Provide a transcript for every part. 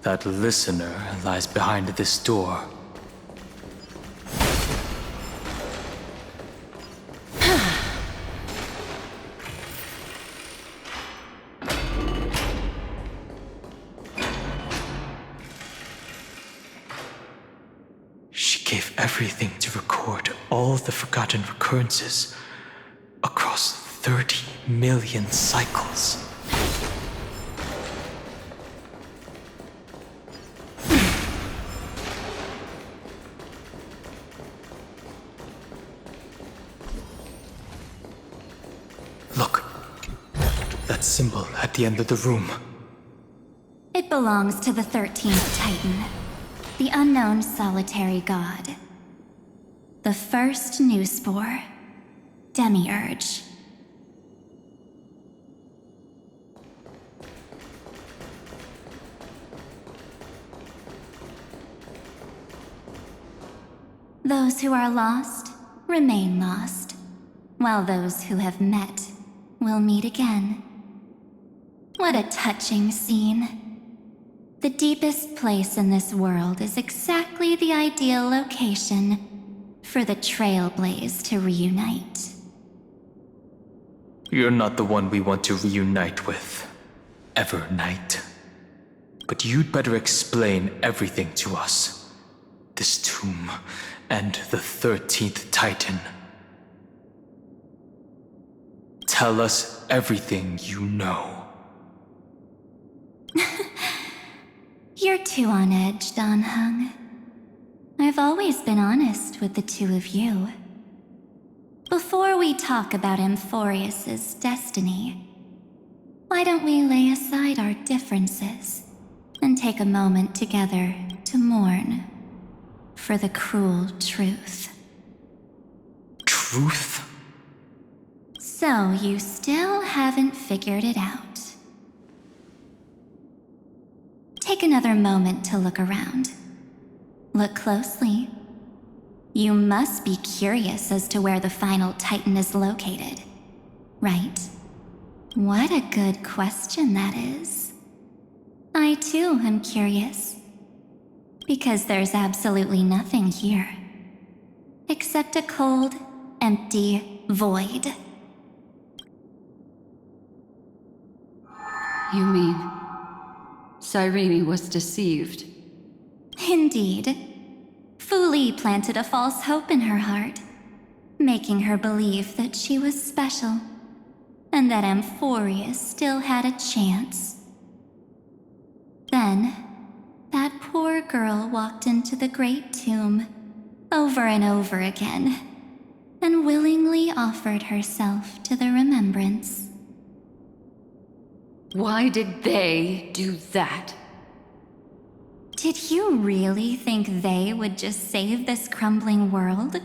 That listener lies behind this door. She gave everything to record all the forgotten recurrences across 30 million cycles. Look, that symbol at the end of the room. It belongs to the 13th Titan, the unknown solitary god. The first new spore, Demiurge. Those who are lost remain lost, while those who have met will meet again. What a touching scene. The deepest place in this world is exactly the ideal location for the Trailblaze to reunite. You're not the one we want to reunite with, Evernight. But you'd better explain everything to us. This tomb and the 13th Titan. Tell us everything you know. You're too on edge, Dan Heng. I've always been honest with the two of you. Before we talk about Amphorius's destiny, why don't we lay aside our differences and take a moment together to mourn for the cruel truth? Truth? So you still haven't figured it out. Take another moment to look around. Look closely. You must be curious as to where the final Titan is located, right? What a good question that is. I too am curious. Because there's absolutely nothing here. Except a cold, empty void. You mean Saraya was deceived? Indeed. Fu Li planted a false hope in her heart, making her believe that she was special, and that Amphorius still had a chance. Then, that poor girl walked into the Great Tomb, over and over again, and willingly offered herself to the remembrance. Why did they do that? Did you really think they would just save this crumbling world?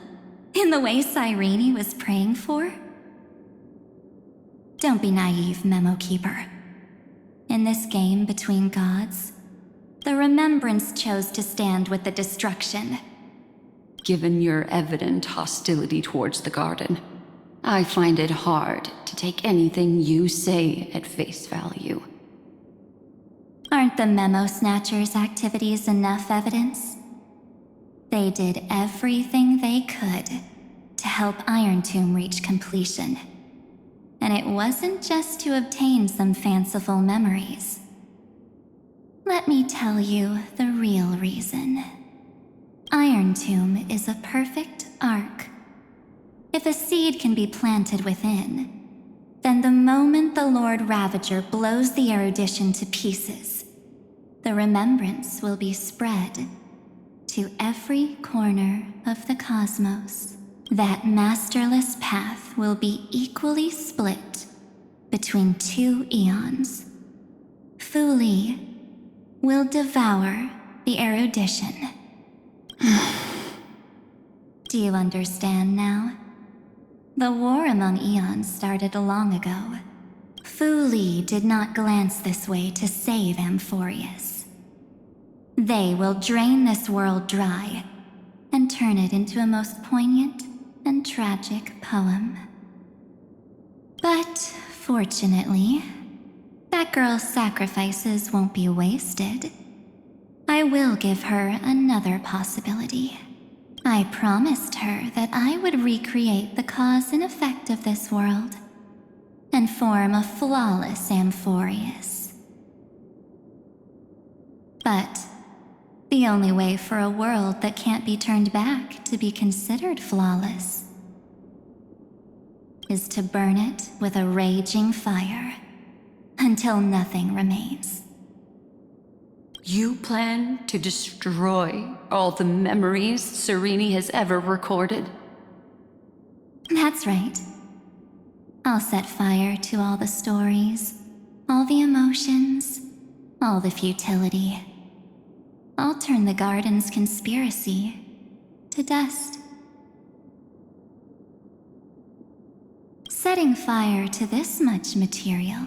In the way Saraya was praying for? Don't be naive, Memo Keeper. In this game between gods, the Remembrance chose to stand with the destruction. Given your evident hostility towards the garden, I find it hard to take anything you say at face value. Aren't the Memo Snatchers' activities enough evidence? They did everything they could to help Iron Tomb reach completion. And it wasn't just to obtain some fanciful memories. Let me tell you the real reason. Iron Tomb is a perfect ark. If a seed can be planted within, then the moment the Lord Ravager blows the erudition to pieces, the remembrance will be spread to every corner of the cosmos. That masterless path will be equally split between two eons. Fu Li will devour the erudition. Do you understand now? The war among eons started long ago. Fu Li did not glance this way to save Amphorius. They will drain this world dry and turn it into a most poignant and tragic poem. But fortunately, that girl's sacrifices won't be wasted. I will give her another possibility. I promised her that I would recreate the cause and effect of this world and form a flawless Amphorius. But the only way for a world that can't be turned back to be considered flawless is to burn it with a raging fire until nothing remains. You plan to destroy all the memories Serene has ever recorded? That's right. I'll set fire to all the stories, all the emotions, all the futility. I'll turn the garden's conspiracy to dust. Setting fire to this much material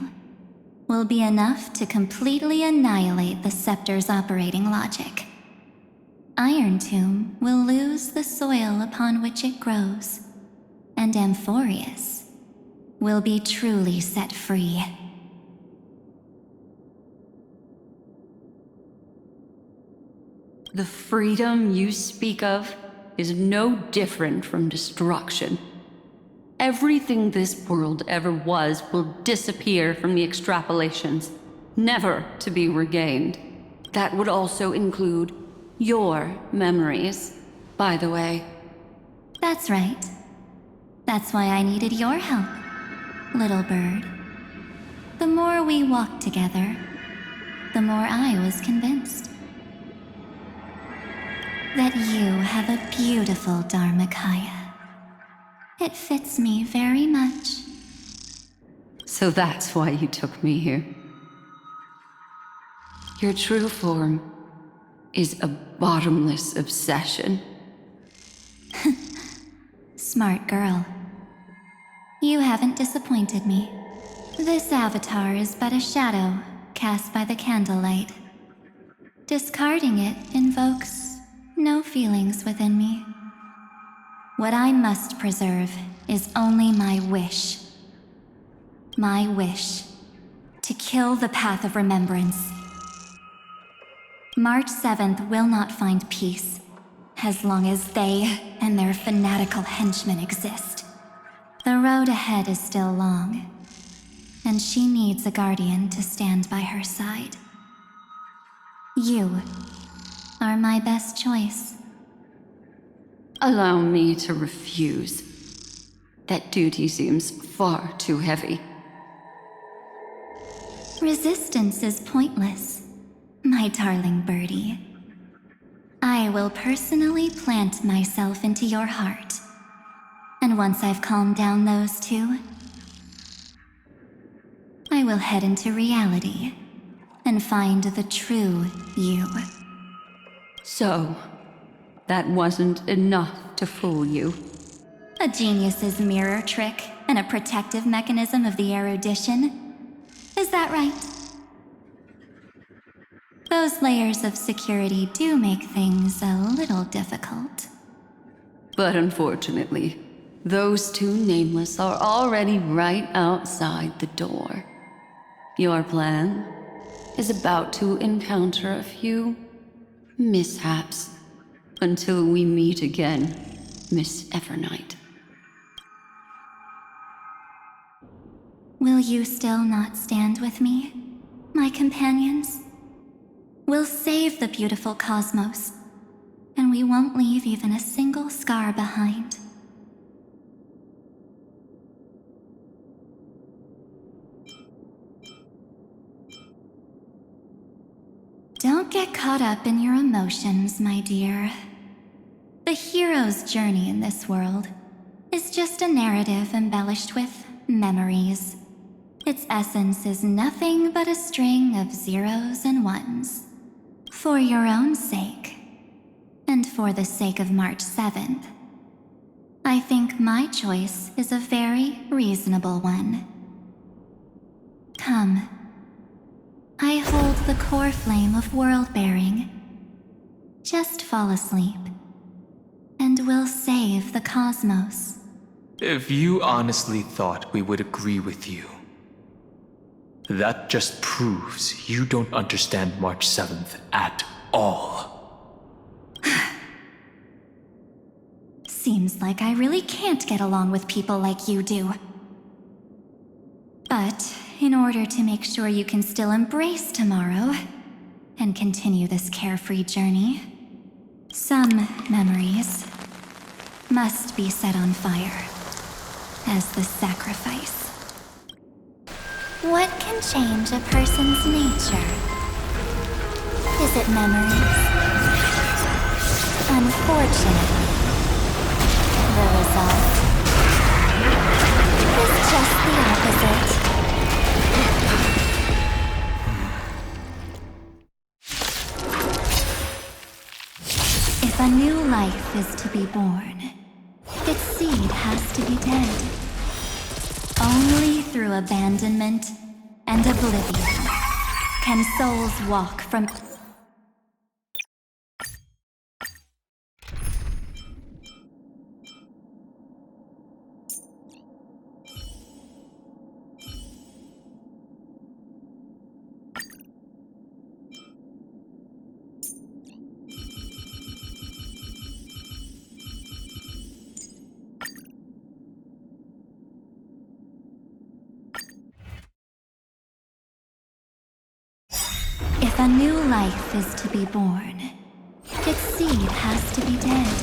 will be enough to completely annihilate the scepter's operating logic. Iron Tomb will lose the soil upon which it grows, and Amphorius will be truly set free. The freedom you speak of is no different from destruction. Everything this world ever was will disappear from the extrapolations, never to be regained. That would also include your memories, by the way. That's right. That's why I needed your help, little bird. The more we walked together, the more I was convinced that you have a beautiful Dharmakaya. It fits me very much. So that's why you took me here. Your true form is a bottomless obsession. Smart girl. You haven't disappointed me. This avatar is but a shadow cast by the candlelight. Discarding it invokes no feelings within me. What I must preserve is only my wish. My wish to kill the path of remembrance. March 7th will not find peace as long as they and their fanatical henchmen exist. The road ahead is still long, and she needs a guardian to stand by her side. You are my best choice. Allow me to refuse. That duty seems far too heavy. Resistance is pointless, my darling birdie. I will personally plant myself into your heart. And once I've calmed down those two, I will head into reality and find the true you. So, that wasn't enough to fool you. A genius's mirror trick and a protective mechanism of the erudition. Is that right? Those layers of security do make things a little difficult. But unfortunately, those two nameless are already right outside the door. Your plan is about to encounter a few mishaps until we meet again, Miss Evernight. Will you still not stand with me, my companions? We'll save the beautiful cosmos, and we won't leave even a single scar behind. Don't get caught up in your emotions, my dear. The hero's journey in this world is just a narrative embellished with memories. Its essence is nothing but a string of zeros and ones. For your own sake, and for the sake of March 7th, I think my choice is a very reasonable one. Come. I hold the core flame of world-bearing. Just fall asleep, and we'll save the cosmos. If you honestly thought we would agree with you, that just proves you don't understand March 7th at all. Seems like I really can't get along with people like you do. But in order to make sure you can still embrace tomorrow and continue this carefree journey, some memories must be set on fire as the sacrifice. What can change a person's nature? Is it memories? Unfortunately, the result is just the opposite. If a new life is to be born, its seed has to be dead. Only through abandonment and oblivion can souls walk from... If a new life is to be born, its seed has to be dead.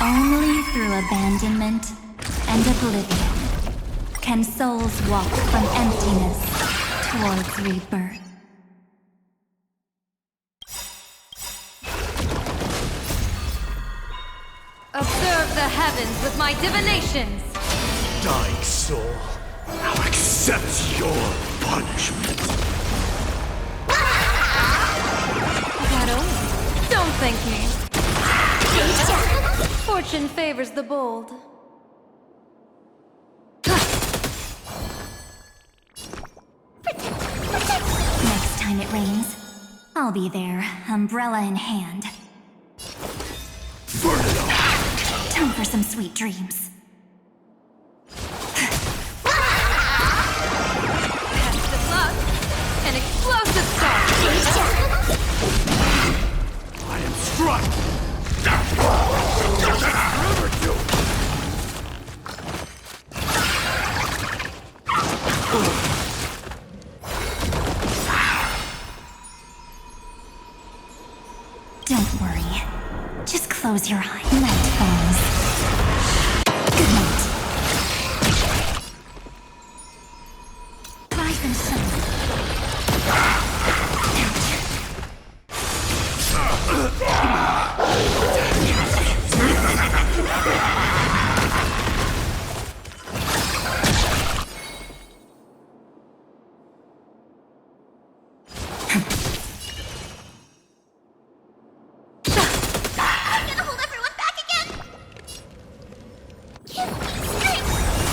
Only through abandonment and oblivion can souls walk from emptiness towards rebirth. Observe the heavens with my divinations! Dying soul, now accept your punishment. Don't thank me. Fortune favors the bold. Next time it rains, I'll be there, umbrella in hand. Time for some sweet dreams. Best of luck. An explosive start. I am struck! Don't worry. Just close your eyes. Night falls. Good night. Rise and shine.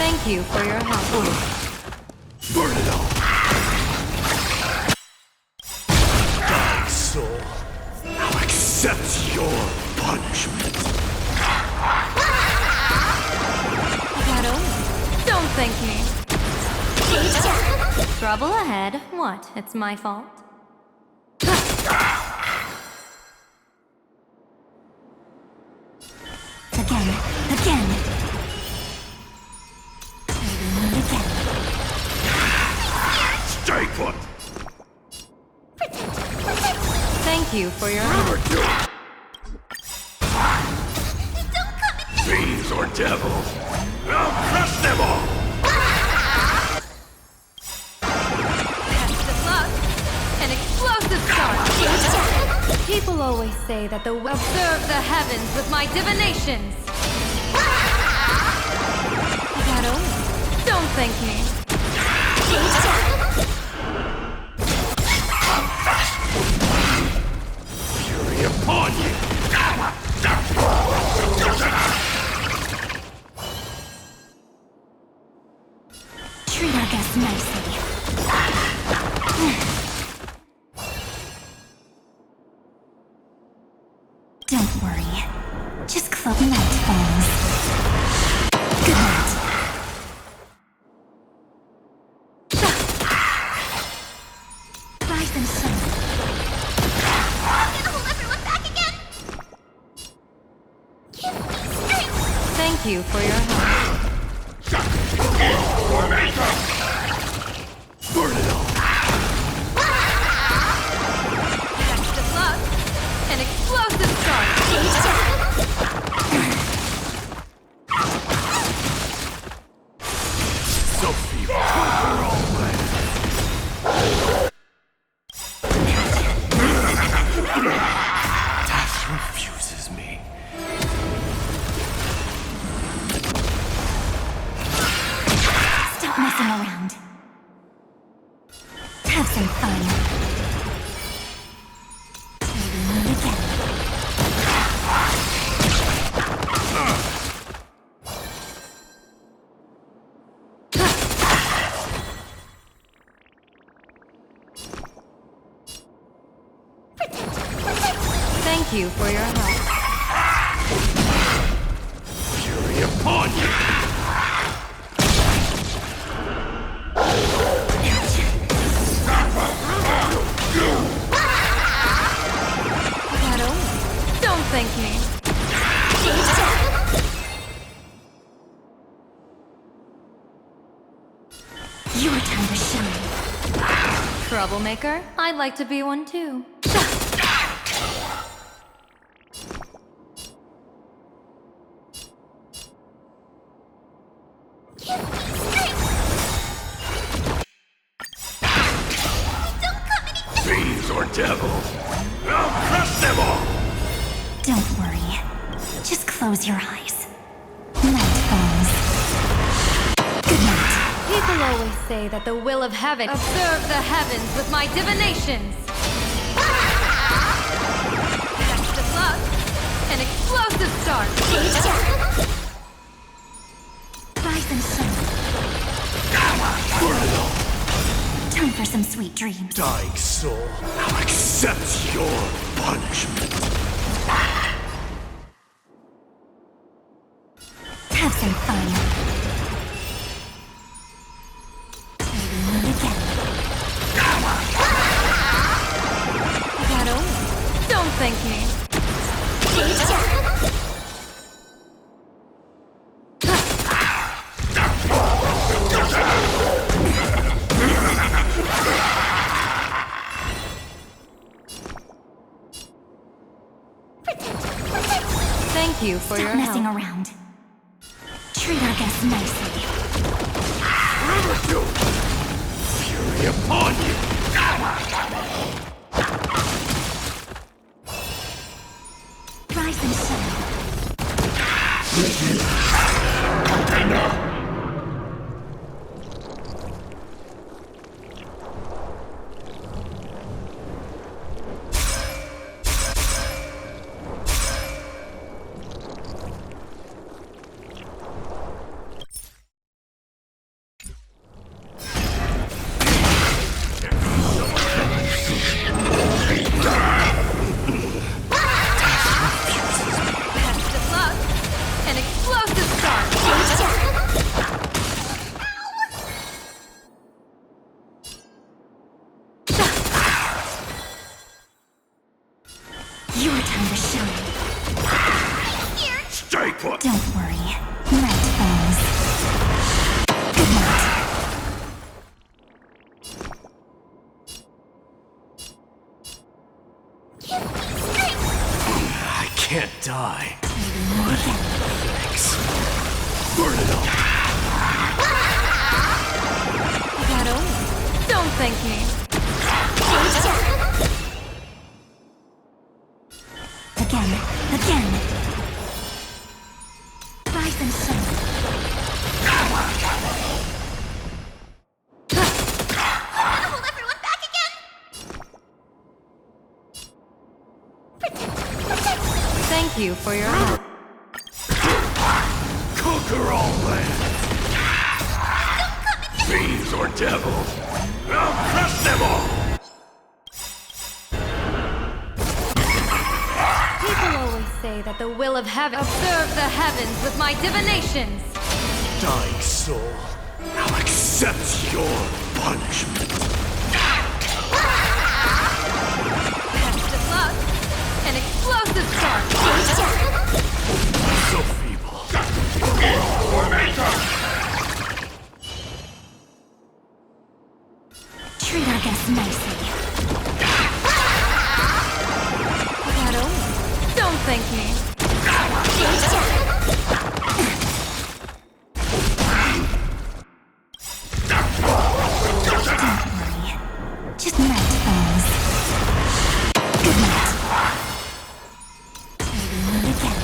Thank you for your help. Burn it all! Dying soul, now accept your punishment. Don't thank me. Trouble ahead. What? It's my fault. Again. Stay put! Thank you for your help. Fiends or devils, I'll crush them all! Best of luck. An explosive start. People always say that the observe the heavens with my divinations. Don't thank me. Fury upon you! Treat our guests nicely. Don't worry. Just close. Night falls. Good night. Rise and shine. you for your help. Burn it all! Test of luck. An explosive charge. Sophie, conquer all lands! Death refuses me. Stop messing around. Have some fun. Till we meet again. Thank you for your help. Fury upon you! Don't thank me. Your time to shine. Troublemaker? I'd like to be one too. Fiends or devils! I'll crush them all! Don't worry. Just close your eyes. Night falls. Good night. People always say that the will of heaven observe the heavens with my divinations. Test of luck. An explosive start. Rise and shine. Burn it all! Time for some sweet dreams. Dying soul, I'll accept your punishment. Have some fun. Till we meet again. Don't thank me. Thank you for your Stop messing help. around. Treat our guests nicely. Never do! Fury upon you! Rise and shine. Test of luck. An explosive start. Your time to shine. Stay put! Don't worry. Night falls. Good night. I can't die. Meet again. Thanks. Burn it all! Don't thank me. Again. Rise and shine. Hold everyone back again. Thank you for your help. Conquer all lands! Fiends or devils! I'll crush them all! People always say that the will of heaven observe the heavens with my divinations. Dying soul, I'll accept your punishment. Test of luck. An explosive start. So feeble. Treat our guests nicely. That only. Don't thank me. Just night falls. Good night. Till we meet again.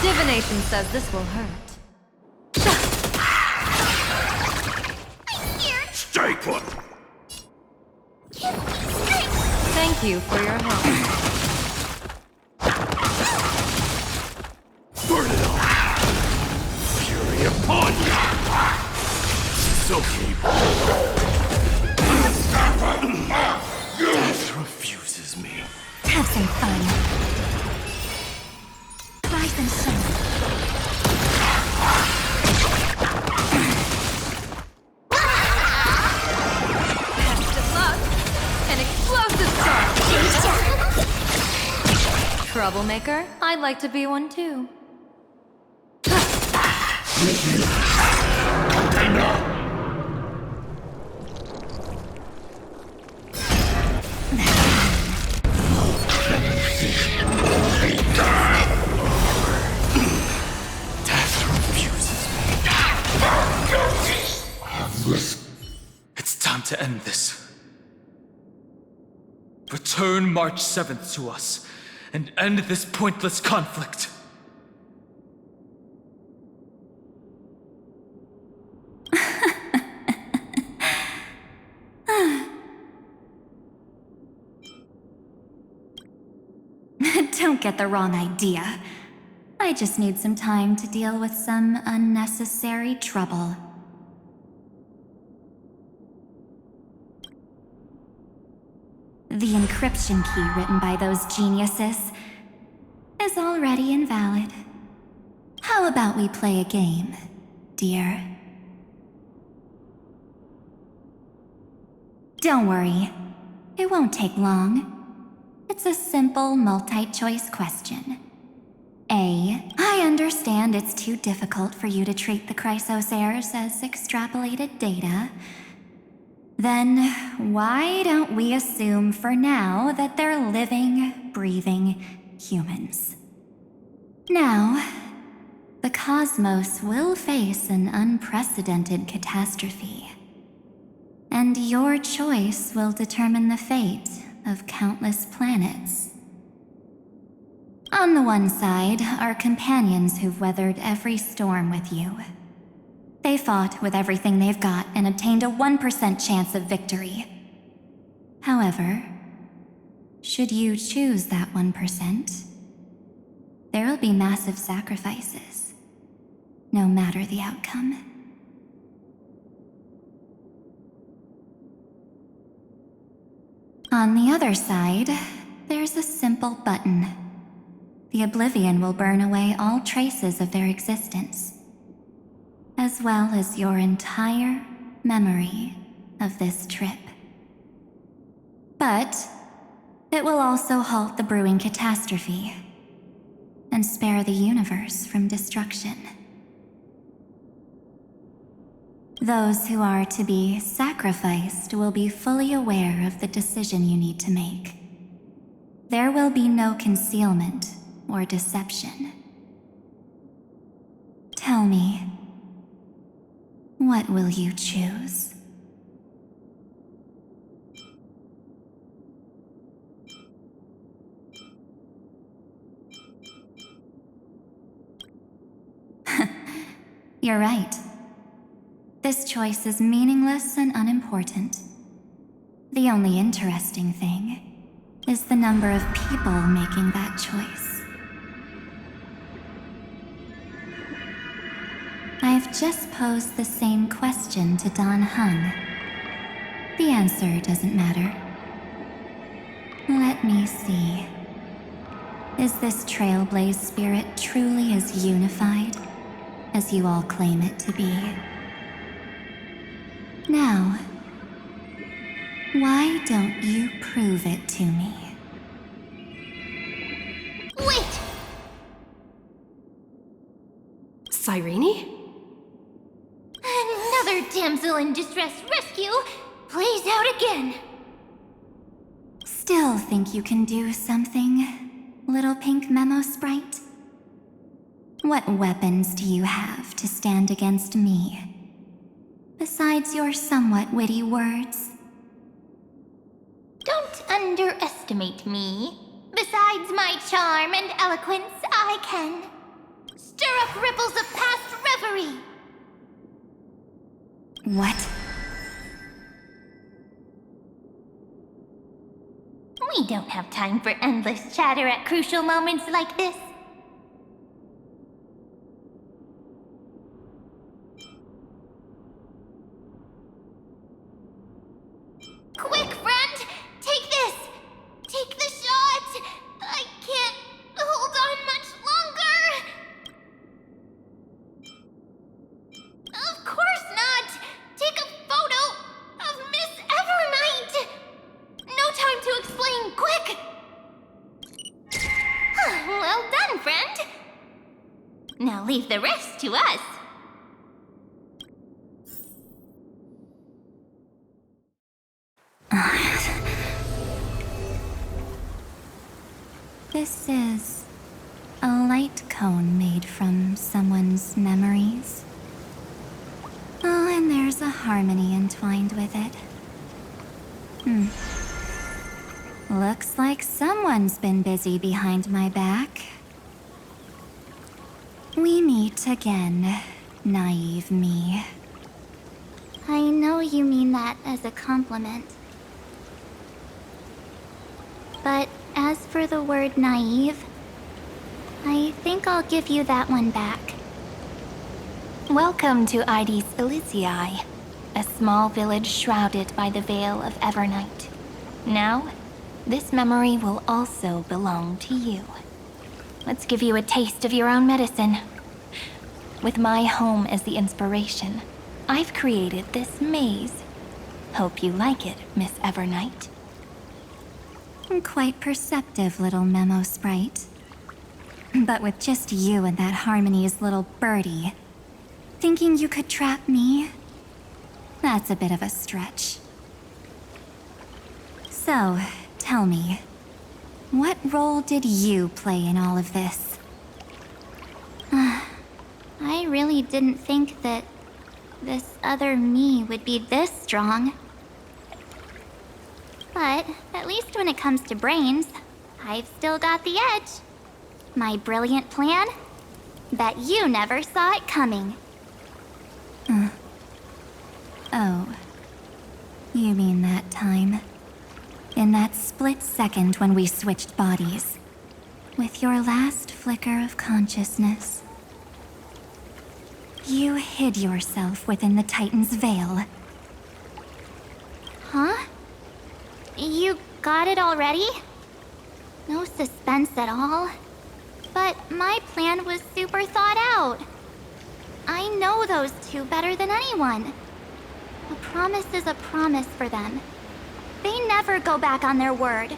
Divination says this will hurt. Stay put! Thank you for your help. Burn it all! Fury upon you! So keep. Death refuses me. Have some fun. Rise and shine. Best of luck. An explosive start. Troublemaker? I'd like to be one too. Death refuses me. It's time to end this. Return March 7th to us, and end this pointless conflict. Don't get the wrong idea. I just need some time to deal with some unnecessary trouble. The encryption key written by those geniuses is already invalid. How about we play a game, dear? Don't worry, it won't take long. It's a simple multi-choice question. A. I understand it's too difficult for you to treat the Chrysosairs as extrapolated data. Then, why don't we assume for now that they're living, breathing humans? Now, the cosmos will face an unprecedented catastrophe. And your choice will determine the fate of countless planets. On the one side are companions who've weathered every storm with you. They fought with everything they've got and obtained a 1% chance of victory. However, should you choose that 1%, there will be massive sacrifices, no matter the outcome. On the other side, there's a simple button. The Oblivion will burn away all traces of their existence, as well as your entire memory of this trip. But it will also halt the brewing catastrophe and spare the universe from destruction. Those who are to be sacrificed will be fully aware of the decision you need to make. There will be no concealment or deception. Tell me, what will you choose? You're right. This choice is meaningless and unimportant. The only interesting thing is the number of people making that choice. I've just posed the same question to Dan Heng. The answer doesn't matter. Let me see. Is this trailblaze spirit truly as unified as you all claim it to be? Now, why don't you prove it to me? Wait! Cyrene? Another damsel in distress rescue? plays out again. Still think you can do something, little pink memo sprite? What weapons do you have to stand against me? Besides your somewhat witty words? Don't underestimate me. Besides my charm and eloquence, I can stir up ripples of past reverie. What? We don't have time for endless chatter at crucial moments like this. Quick, friend! Take this! Take the shot! I can't hold on much longer! Of course not! Take a photo of Miss Evernight! No time to explain, quick! Well done, friend! Now leave the rest to us. This is a light cone made from someone's memories. Oh, and there's a harmony entwined with it. Looks like someone's been busy behind my back. We meet again, naive me. I know you mean that as a compliment. But as for the word naive, I think I'll give you that one back. Welcome to Ides Elysiae, a small village shrouded by the veil of Evernight. Now, this memory will also belong to you. Let's give you a taste of your own medicine. With my home as the inspiration, I've created this maze. Hope you like it, Miss Evernight. Quite perceptive little memo sprite. But with just you and that Harmony's little birdie, thinking you could trap me? That's a bit of a stretch. So, tell me, what role did you play in all of this? I really didn't think that this other me would be this strong. But at least when it comes to brains, I've still got the edge. My brilliant plan? Bet you never saw it coming. Oh, you mean that time? In that split second when we switched bodies, with your last flicker of consciousness. You hid yourself within the Titan's veil. Huh? You got it already? No suspense at all. But my plan was super thought out. I know those two better than anyone. A promise is a promise for them. They never go back on their word.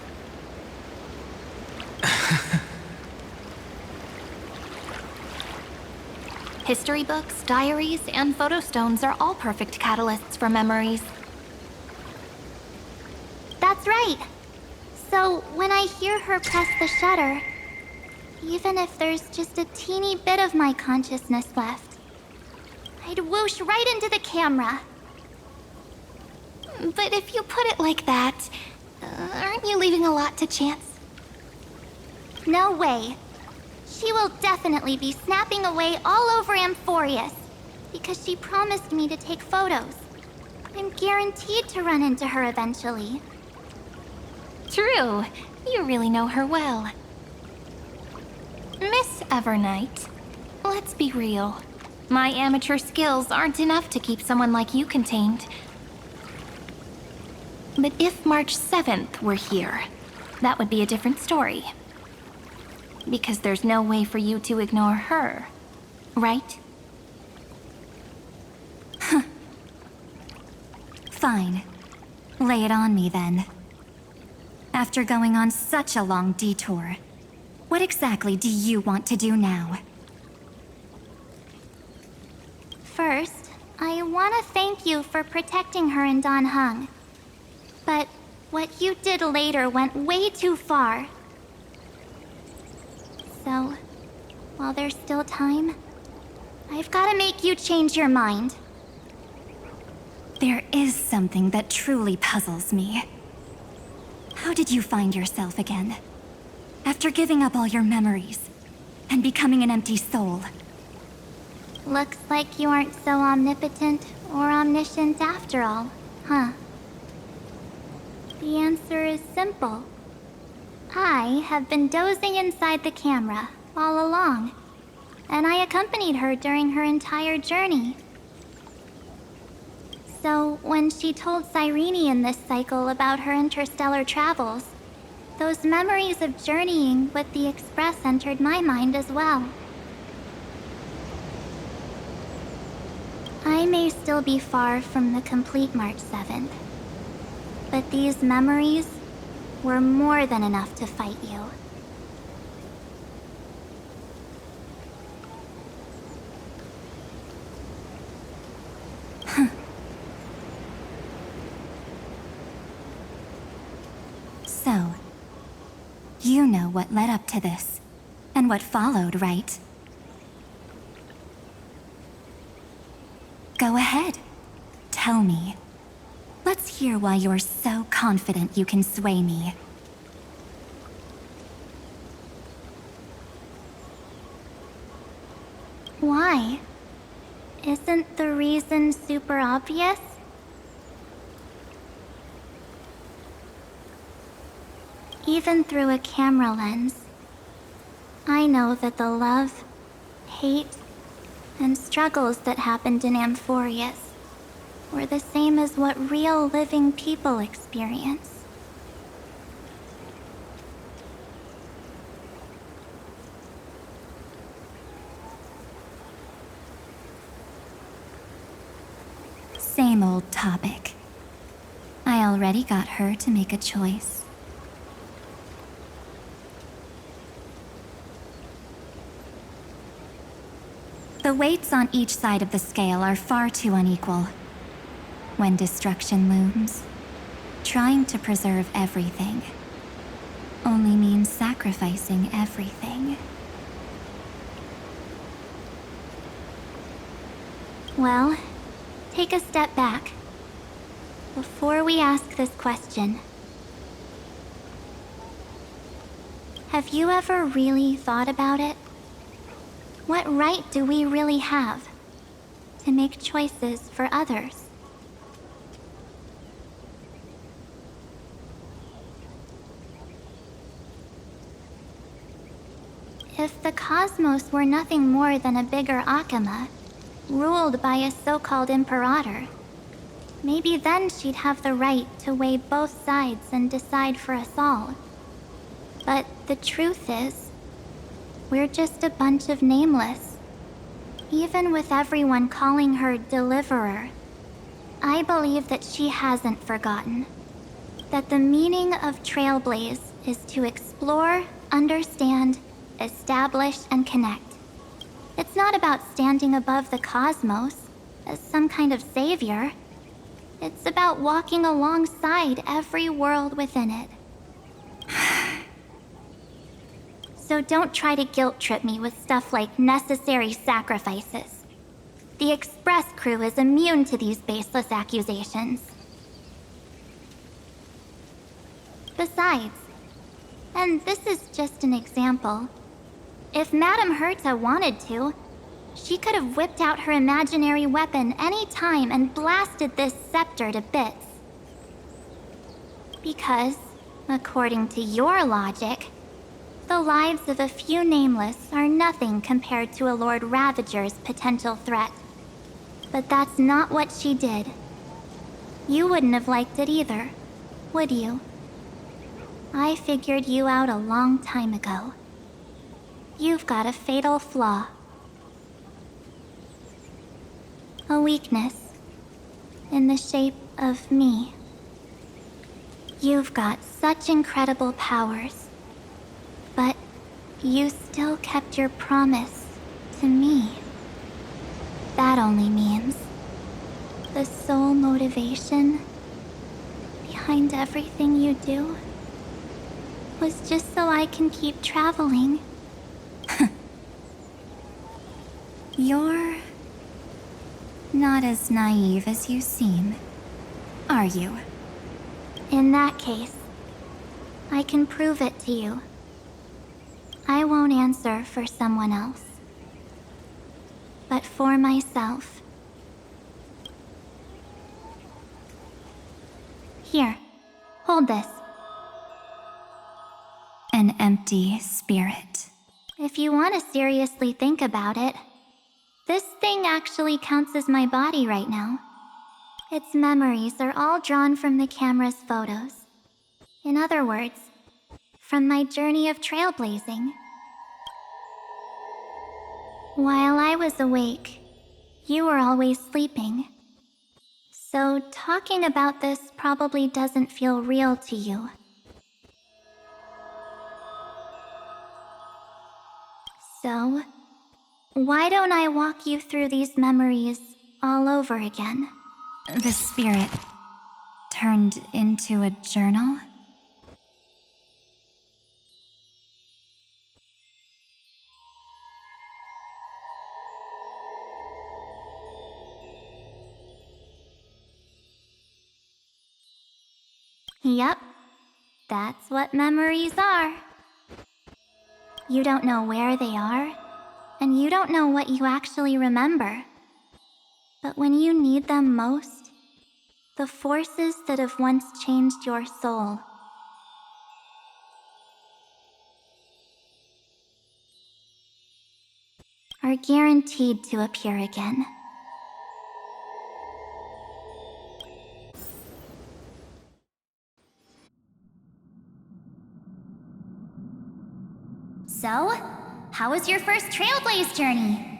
History books, diaries, and photostones are all perfect catalysts for memories. That's right. So when I hear her press the shutter, even if there's just a teeny bit of my consciousness left, I'd whoosh right into the camera. But if you put it like that, aren't you leaving a lot to chance? No way. She will definitely be snapping away all over Amphorius, because she promised me to take photos. I'm guaranteed to run into her eventually. True. You really know her well. Miss Evernight, let's be real. My amateur skills aren't enough to keep someone like you contained. But if March 7th were here, that would be a different story. Because there's no way for you to ignore her, right? Fine. Lay it on me then. After going on such a long detour, what exactly do you want to do now? First, I want to thank you for protecting her and Dan Heng. But what you did later went way too far. So, while there's still time, I've gotta make you change your mind. There is something that truly puzzles me. How did you find yourself again? After giving up all your memories and becoming an empty soul. Looks like you aren't so omnipotent or omniscient after all, huh? The answer is simple. I have been dozing inside the camera all along, and I accompanied her during her entire journey. So, when she told Cyrene in this cycle about her interstellar travels, those memories of journeying with the Express entered my mind as well. I may still be far from the complete March 7th, but these memories were more than enough to fight you. So, you know what led up to this, and what followed, right? Go ahead. Tell me. Let's hear why you're so confident you can sway me. Why? Isn't the reason super obvious? Even through a camera lens, I know that the love, hate, and struggles that happened in Amphorius were the same as what real living people experience. Same old topic. I already got her to make a choice. The weights on each side of the scale are far too unequal. When destruction looms, trying to preserve everything only means sacrificing everything. Well, take a step back. Before we ask this question, have you ever really thought about it? What right do we really have to make choices for others? If the cosmos were nothing more than a bigger Akama, ruled by a so-called imperator, maybe then she'd have the right to weigh both sides and decide for us all. But the truth is, we're just a bunch of nameless. Even with everyone calling her Deliverer, I believe that she hasn't forgotten. That the meaning of Trailblaze is to explore, understand, establish, and connect. It's not about standing above the cosmos as some kind of savior. It's about walking alongside every world within it. So don't try to guilt trip me with stuff like necessary sacrifices. The Express crew is immune to these baseless accusations. Besides, and this is just an example, if Madame Herta wanted to, she could have whipped out her imaginary weapon any time and blasted this scepter to bits. Because, according to your logic, the lives of a few nameless are nothing compared to a Lord Ravager's potential threat. But that's not what she did. You wouldn't have liked it either, would you? I figured you out a long time ago. You've got a fatal flaw. A weakness in the shape of me. You've got such incredible powers. But you still kept your promise to me. That only means the sole motivation behind everything you do was just so I can keep traveling. You're not as naive as you seem, are you? In that case, I can prove it to you. I won't answer for someone else, but for myself. Here, hold this. An empty spirit. If you want to seriously think about it, this thing actually counts as my body right now. Its memories are all drawn from the camera's photos. In other words, from my journey of trailblazing. While I was awake, you were always sleeping. So talking about this probably doesn't feel real to you. So, why don't I walk you through these memories all over again? The spirit turned into a journal? Yep, that's what memories are. You don't know where they are, and you don't know what you actually remember. But when you need them most, the forces that have once changed your soul are guaranteed to appear again. So, how was your first Trailblaze journey?